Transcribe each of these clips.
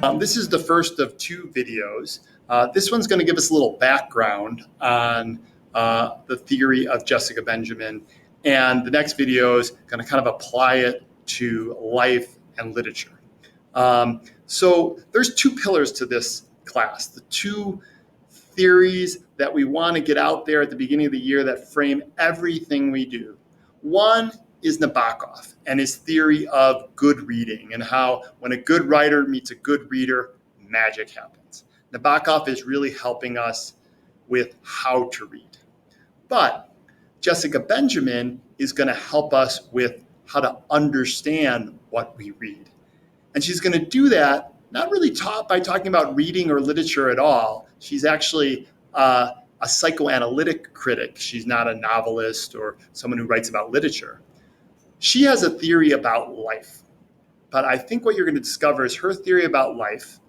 This is the first of two videos. This one's going to give us a little background on the theory of Jessica Benjamin, and the next video is going to kind of apply it to life and literature. So there's two pillars to this class, the two theories that we want to get out there at the beginning of the year that frame everything we do. One is Nabokov and his theory of good reading and how when a good writer meets a good reader, magic happens. Nabokov is really helping us with how to read. But Jessica Benjamin is going to help us with how to understand what we read. And she's going to do that not really by talking about reading or literature at all. She's actually a psychoanalytic critic. She's not a novelist or someone who writes about literature. She has a theory about life. But I think what you're going to discover is her theory about life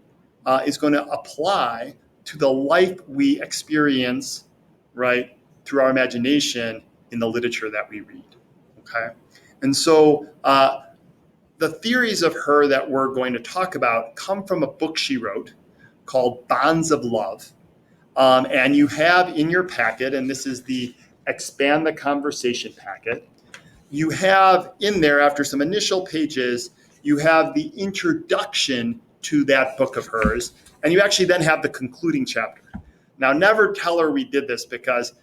is going to apply to the life we experience, right, through our imagination in the literature that we read. Okay? And so the theories of her that we're going to talk about come from a book she wrote called Bonds of Love. And you have in your packet, and this is the Expand the Conversation packet, you have in there, after some initial pages, you have the introduction to that book of hers, and you actually then have the concluding chapter. Now, never tell her we did this because,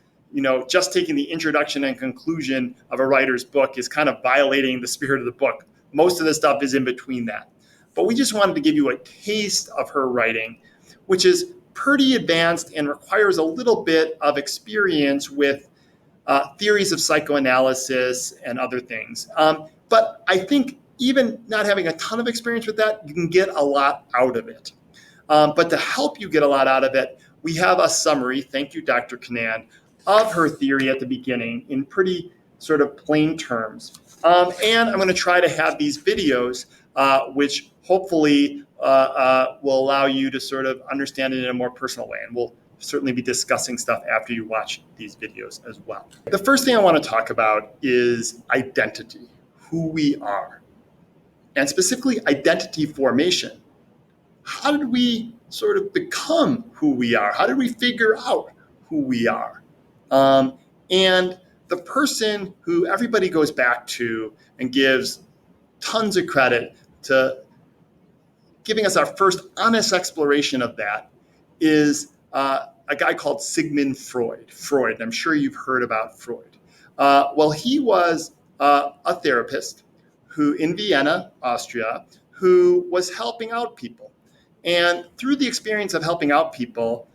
just taking the introduction and conclusion of a writer's book is kind of violating the spirit of the book. Most of the stuff is in between that. But we just wanted to give you a taste of her writing, which is pretty advanced and requires a little bit of experience with theories of psychoanalysis and other things. But I think even not having a ton of experience with that, you can get a lot out of it. But to help you get a lot out of it, we have a summary, thank you, Dr. Canand, of her theory at the beginning in pretty sort of plain terms. And I'm going to try to have these videos, which hopefully will allow you to sort of understand it in a more personal way. And we'll certainly be discussing stuff after you watch these videos as well. The first thing I want to talk about is identity, who we are, and specifically identity formation. How did we sort of become who we are? How did we figure out who we are? And the person who everybody goes back to and gives tons of credit to giving us our first honest exploration of that is a guy called Sigmund Freud. Freud, I'm sure you've heard about Freud. Well, he was a therapist who in Vienna, Austria, who was helping out people. And through the experience of helping out people,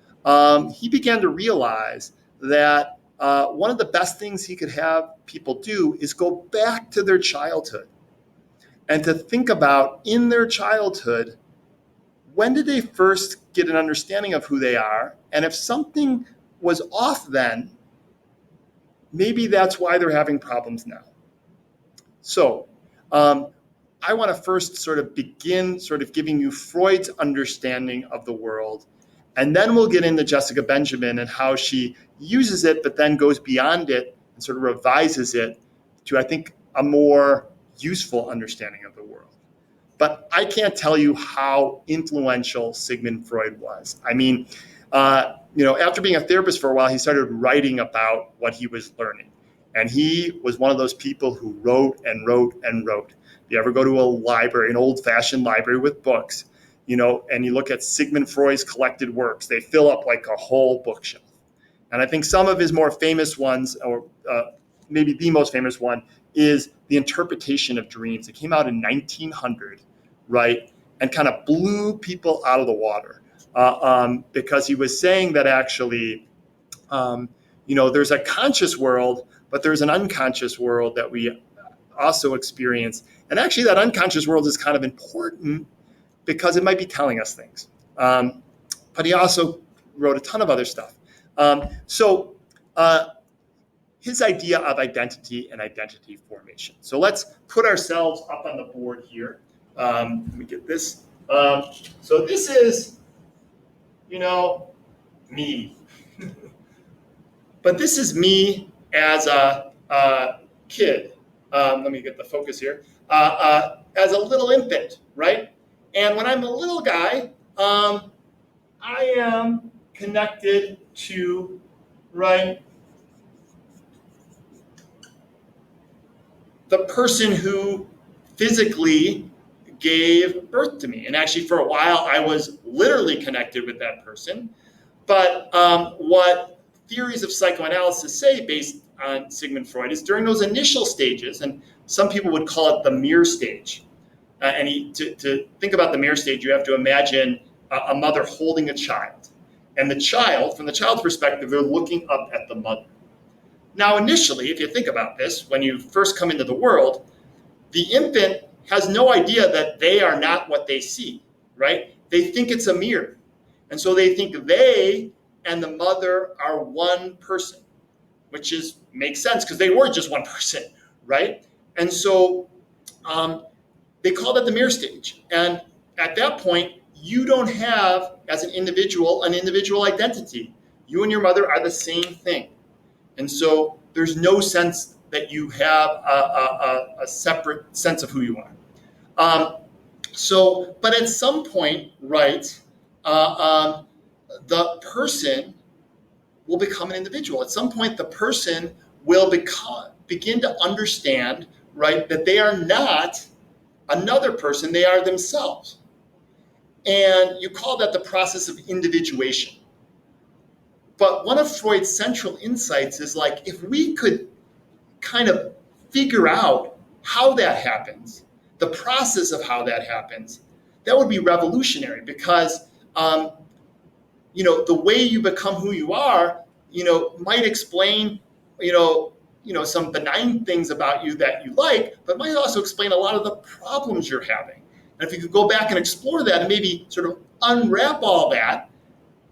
he began to realize that one of the best things he could have people do is go back to their childhood and to think about in their childhood, when did they first get an understanding of who they are? And if something was off then, maybe that's why they're having problems now. So I want to first sort of begin sort of giving you Freud's understanding of the world. And then we'll get into Jessica Benjamin and how she uses it, but then goes beyond it and sort of revises it to, I think, a more useful understanding of the world. But I can't tell you how influential Sigmund Freud was. I mean, after being a therapist for a while, he started writing about what he was learning. And he was one of those people who wrote and wrote and wrote. If you ever go to a library, an old-fashioned library with books, and you look at Sigmund Freud's collected works, they fill up like a whole bookshelf. And I think some of his more famous ones, or maybe the most famous one, is The Interpretation of Dreams. It came out in 1900, right? And kind of blew people out of the water because he was saying that actually, there's a conscious world, but there's an unconscious world that we also experience. And actually that unconscious world is kind of important because it might be telling us things. But he also wrote a ton of other stuff. So his idea of identity and identity formation. So let's put ourselves up on the board here. Let me get this. So this is, me. But this is me as a kid. Let me get the focus here. As a little infant, right? And when I'm a little guy, I am connected to, right, the person who physically gave birth to me. And actually, for a while, I was literally connected with that person. But what theories of psychoanalysis say, based on Sigmund Freud, is during those initial stages, and some people would call it the mirror stage. To think about the mirror stage, you have to imagine a mother holding a child. And the child, from the child's perspective, they're looking up at the mother. Now, initially, if you think about this, when you first come into the world, the infant has no idea that they are not what they see, right? They think it's a mirror. And so they think they and the mother are one person, which makes sense because they were just one person, right? And so they call that the mirror stage. And at that point, you don't have, as an individual identity. You and your mother are the same thing. And so there's no sense that you have a separate sense of who you are. But at some point, right, the person will become an individual. At some point, the person will begin to understand, right, that they are not another person, they are themselves. And you call that the process of individuation. But one of Freud's central insights is like, if we could kind of figure out how that happens, the process of how that happens, that would be revolutionary because, the way you become who you are, might explain, some benign things about you that you like, but might also explain a lot of the problems you're having. And if you could go back and explore that and maybe sort of unwrap all that,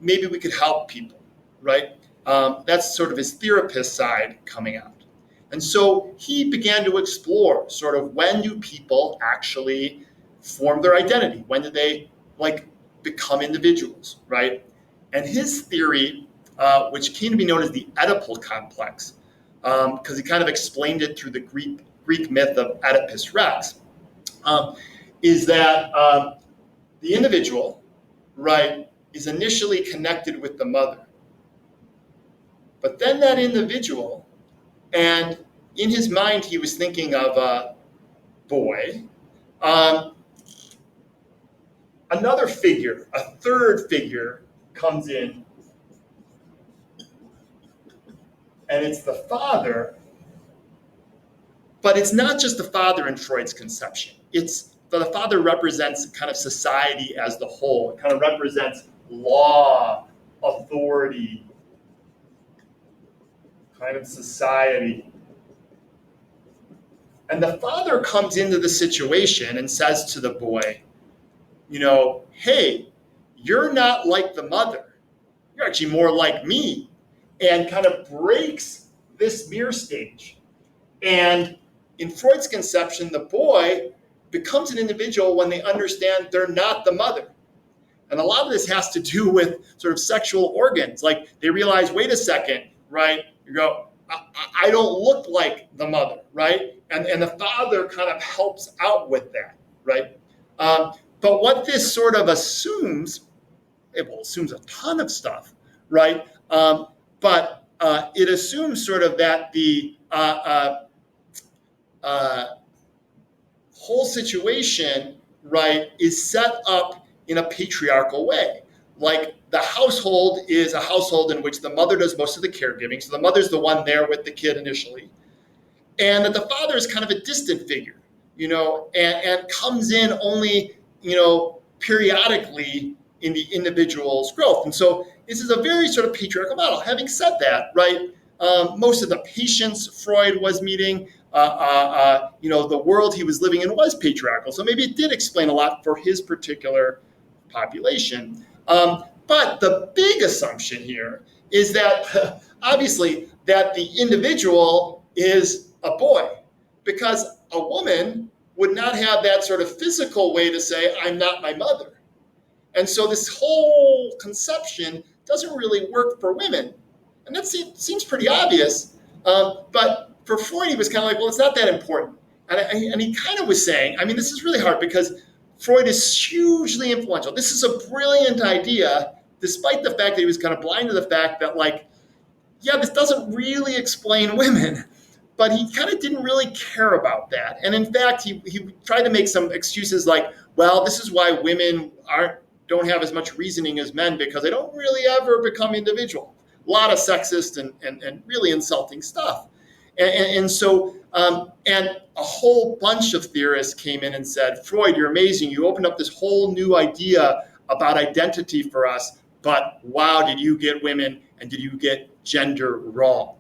maybe we could help people, right? That's sort of his therapist side coming out. And so he began to explore sort of, when do people actually form their identity? When do they become individuals, right? And his theory, which came to be known as the Oedipal complex, because he kind of explained it through the Greek myth of Oedipus Rex, is that the individual, right, is initially connected with the mother. But then that individual, and in his mind he was thinking of a boy, another figure, a third figure, comes in, and it's the father. But it's not just the father in Freud's conception. The father represents kind of society as the whole. It kind of represents law, authority, kind of society. And the father comes into the situation and says to the boy, hey, you're not like the mother. You're actually more like me. And kind of breaks this mirror stage. And in Freud's conception, the boy becomes an individual when they understand they're not the mother. And a lot of this has to do with sort of sexual organs. Like, they realize, wait a second, right? You go, I don't look like the mother, right? And the father kind of helps out with that, right? But what this sort of assumes, it assumes a ton of stuff, right? But it assumes sort of that the whole situation, right, is set up in a patriarchal way. Like, the household is a household in which the mother does most of the caregiving. So the mother's the one there with the kid initially. And that the father is kind of a distant figure, and comes in only, periodically in the individual's growth. And so this is a very sort of patriarchal model. Having said that, right, most of the patients Freud was meeting, the world he was living in was patriarchal. So maybe it did explain a lot for his particular population. But the big assumption here is that, obviously, that the individual is a boy, because a woman would not have that sort of physical way to say, I'm not my mother. And so this whole conception doesn't really work for women. And that seems pretty obvious. But for Freud, he was kind of like, well, it's not that important. And he kind of was saying, I mean, this is really hard because Freud is hugely influential. This is a brilliant idea, despite the fact that he was kind of blind to the fact that, like, yeah, this doesn't really explain women, but he kind of didn't really care about that. And in fact, he tried to make some excuses like, well, this is why women don't have as much reasoning as men, because they don't really ever become individual. A lot of sexist and really insulting stuff. And so a whole bunch of theorists came in and said, Freud, you're amazing. You opened up this whole new idea about identity for us, but wow, did you get women and did you get gender wrong?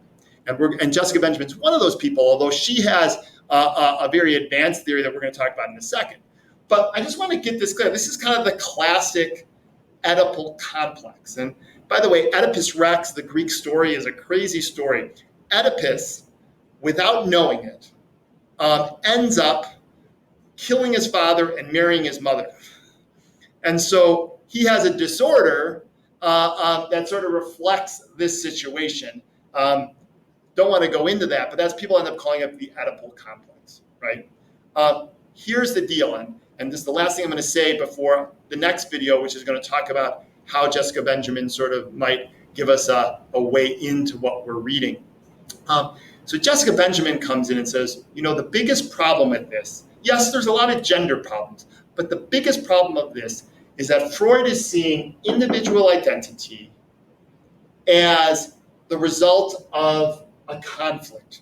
And Jessica Benjamin's one of those people, although she has a very advanced theory that we're going to talk about in a second. But I just want to get this clear. This is kind of the classic Oedipal complex. And by the way, Oedipus Rex, the Greek story, is a crazy story. Oedipus, without knowing it, ends up killing his father and marrying his mother. And so he has a disorder that sort of reflects this situation. Don't want to go into that, but that's, people end up calling it the Oedipal complex, right? Here's the deal, and this is the last thing I'm going to say before the next video, which is going to talk about how Jessica Benjamin sort of might give us a way into what we're reading. So Jessica Benjamin comes in and says, the biggest problem with this, yes, there's a lot of gender problems, but the biggest problem of this is that Freud is seeing individual identity as the result of a conflict,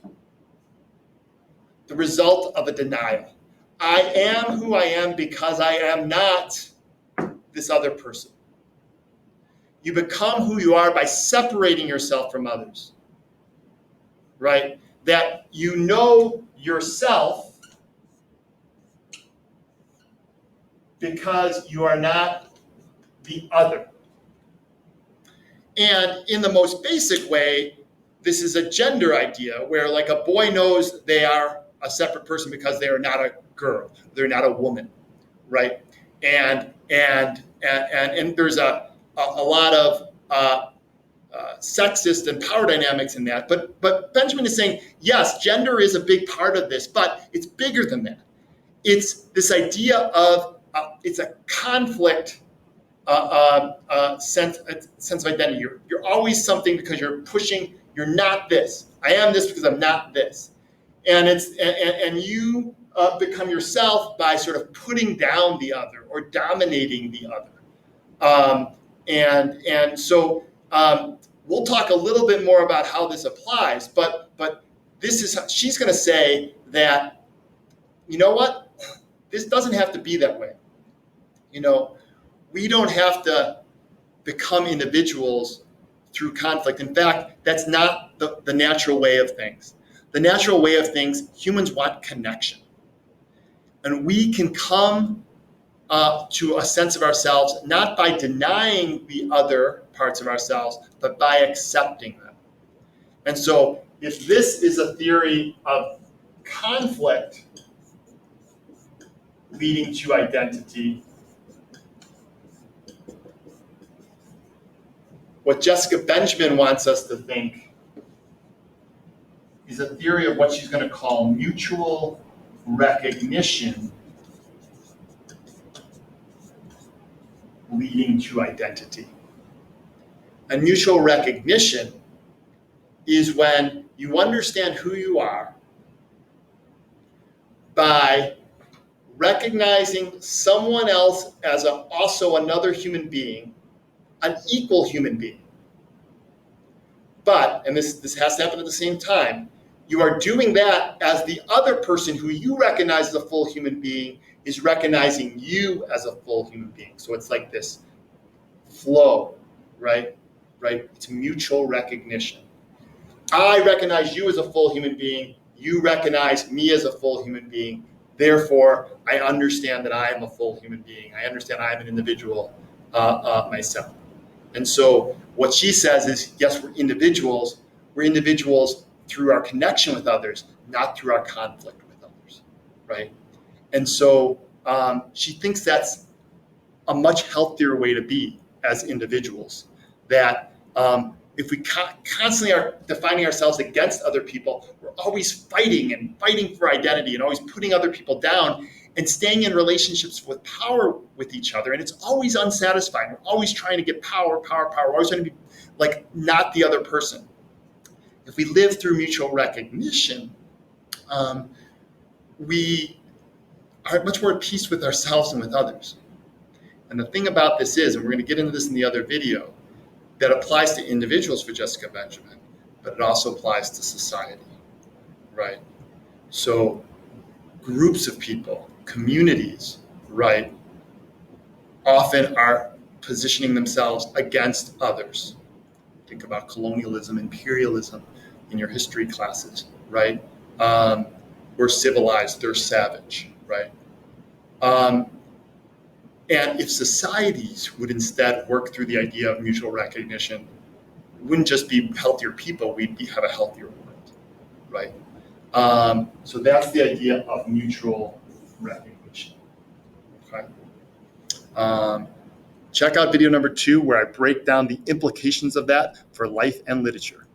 the result of a denial. I am who I am because I am not this other person. You become who you are by separating yourself from others, right? That you know yourself because you are not the other. And in the most basic way, this is a gender idea where, like, a boy knows they are a separate person because they are not a girl, they're not a woman, right? And there's a lot of sexist and power dynamics in that. But Benjamin is saying, yes, gender is a big part of this, but it's bigger than that. It's this idea of it's a conflict sense of identity. You're always something because you're pushing. You're not this. I am this because I'm not this. And you become yourself by sort of putting down the other or dominating the other. And so we'll talk a little bit more about how this applies. But this is, she's going to say that, you know what? This doesn't have to be that way. We don't have to become individuals through conflict. In fact, that's not the natural way of things. The natural way of things, humans want connection. And we can come to a sense of ourselves not by denying the other parts of ourselves, but by accepting them. And so if this is a theory of conflict leading to identity, what Jessica Benjamin wants us to think is a theory of what she's going to call mutual recognition leading to identity. And mutual recognition is when you understand who you are by recognizing someone else as also another human being, an equal human being. But, and this has to happen at the same time, you are doing that as the other person who you recognize as a full human being is recognizing you as a full human being. So it's like this flow, right? It's mutual recognition. I recognize you as a full human being. You recognize me as a full human being. Therefore, I understand that I am a full human being. I understand I am an individual myself. And so what she says is, yes, we're individuals. We're individuals through our connection with others, not through our conflict with others, right? And so she thinks that's a much healthier way to be as individuals, that if we constantly are defining ourselves against other people, we're always fighting for identity and always putting other people down. and staying in relationships with power with each other. And it's always unsatisfying. We're always trying to get power, power, power. We're always trying to be like not the other person. If we live through mutual recognition, we are much more at peace with ourselves and with others. And the thing about this is, and we're going to get into this in the other video, that applies to individuals for Jessica Benjamin, but it also applies to society, right? So groups of people, communities, right, often are positioning themselves against others. Think about colonialism, imperialism in your history classes, right? We're civilized, they're savage, right? And if societies would instead work through the idea of mutual recognition, it wouldn't just be healthier people, we'd have a healthier world, right? So that's the idea of mutual recognition, okay? Check out video number 2 where I break down the implications of that for life and literature.